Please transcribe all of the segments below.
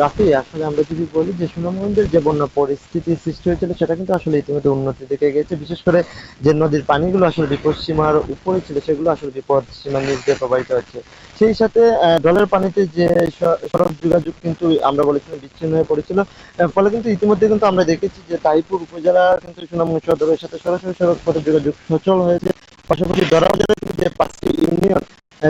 রাফি, আসলে আমরা যদি বলি যে সুনামগঞ্জের যে বন্যা পরিস্থিতি সৃষ্টি হয়েছিল সেটা কিন্তু আসলে ইতিমধ্যে উন্নতির দিকে গেছে। বিশেষ করে যে নদীর পানিগুলো আসলে বিপদসীমার উপরে ছিল সেগুলো আসলে বিপদসীমার নিচ দিয়ে প্রবাহিত হচ্ছে। সেই সাথে জলের পানিতে যে সড়ক যোগাযোগ কিন্তু আমরা বলেছিলাম বিচ্ছিন্ন হয়ে পড়েছিল। ফলে কিন্তু ইতিমধ্যে কিন্তু আমরা দেখেছি যে তাইপুর উপজেলা কিন্তু সুনামগঞ্জ সদরের সাথে সরাসরি সড়ক পথে যোগাযোগ সচল হয়েছে। পাশাপাশি দরাবাজারের কিন্তু যে ৫টি ইউনিয়ন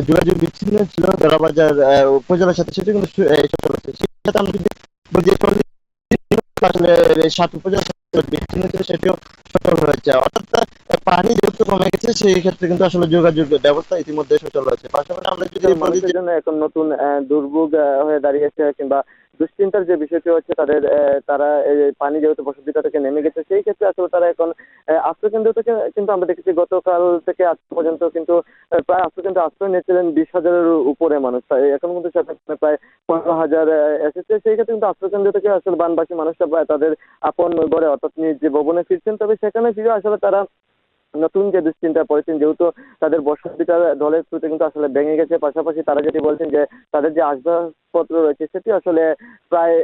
যোগাযোগ বিচ্ছিন্ন ছিল দরাবাজার উপজেলার সাথে, সেটা কিন্তু সচল হচ্ছে। সেই সাথে আমরা যদি বলি যে ৪০ আসলে ৭ উপজেলার সাথে বিচ্ছিন্ন ছিল সেটিও সচল হয়েছে। অর্থাৎ পানি যেহেতু কমে গেছে সেই ক্ষেত্রে কিন্তু আসলে যোগাযোগ ব্যবস্থা ইতিমধ্যে সচল হয়েছে। পাশাপাশি আমরা যদি বলি মানুষের যে জন্য এখন নতুন দুর্ভোগ হয়ে দাঁড়িয়েছে, কিংবা দুশ্চিন্তার যে বিষয়টি হচ্ছে তাদের, তারা এই পানি যেহেতু বসতিটা থেকে নেমে গেছে, সেই ক্ষেত্রে আসলে তারা এখন আশ্রয়কেন্দ্র থেকে, কিন্তু আমরা দেখেছি গতকাল থেকে আজ পর্যন্ত কিন্তু প্রায় আশ্রয়কেন্দ্রে আশ্রয় নিয়েছিলেন ২০,০০০-এর উপরে মানুষ। তাই এখন কিন্তু সেখানে প্রায় ১৫,০০০ এসেছে। সেই ক্ষেত্রে কিন্তু আশ্রয়কেন্দ্র থেকে আসলে বানবাসী মানুষরা প্রায় তাদের আপন ঘরে অর্থাৎ নিজ যে ভবনে ফিরছেন। তবে সেখানে ফিরে আসলে তারা নতুন যে দুশ্চিন্তায় পড়েছেন, যেহেতু তাদের বসতিটা ঢলের স্রোতে কিন্তু আসলে ভেঙে গেছে। পাশাপাশি তারা যেটি বলছেন যে তাদের যে আসবাবপত্র রয়েছে সেটি আসলে প্রায়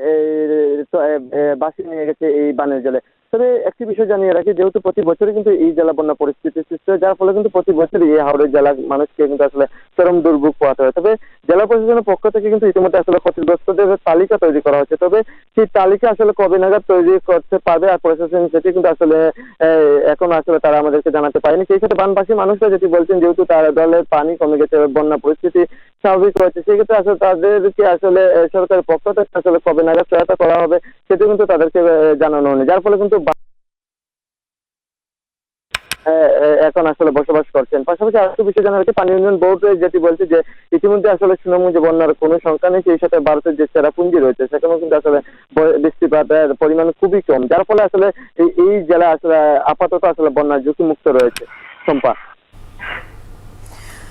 ভাসিয়ে নিয়ে গেছে এই বানের জলে। তবে একটি বিষয় জানিয়ে রাখি, যেহেতু প্রতি বছরই কিন্তু এই জেলা বন্যা পরিস্থিতি সৃষ্টি হয়, যার ফলে কিন্তু প্রতি বছরই এই হাওড়া জেলার মানুষকে কিন্তু আসলে চরম দুর্ভোগ পোহাতে হয়। তবে জেলা প্রশাসনের পক্ষ থেকে কিন্তু ইতিমধ্যে আসলে ক্ষতিগ্রস্তদের তালিকা তৈরি করা হচ্ছে। তবে সেই তালিকা আসলে কবে নাগাদ তৈরি করতে পারবে আর প্রশাসন, সেটি কিন্তু আসলে এখন আসলে তারা আমাদেরকে জানাতে পারেনি। সেই সাথে বানবাসী মানুষরা যেটি বলছেন, যেহেতু তার দলের পানি কমে গেছে, বন্যা পরিস্থিতি স্বাভাবিক রয়েছে, সেই ক্ষেত্রে আসলে তাদেরকে আসলে সরকারের পক্ষ থেকে আসলে কবে নাগাদ সহায়তা করা হবে সেটি কিন্তু তাদেরকে জানানো হয়নি, যার ফলে কিন্তু এখন আসলে বসবাস করছেন। পাশাপাশি আরেকটা বিষয় জানা হচ্ছে, পানি উন্নয়ন বোর্ড যেটি বলছে যে ইতিমধ্যে আসলে সুনামগঞ্জে বন্যার কোনো সংখ্যা নেই। সেই সাথে ভারতের যে চেরাপুঞ্জি রয়েছে সেখানেও কিন্তু আসলে বৃষ্টিপাতের পরিমাণ খুবই কম, যার ফলে আসলে এই জেলা আসলে আপাতত আসলে বন্যার ঝুঁকি মুক্ত রয়েছে। শম্পা।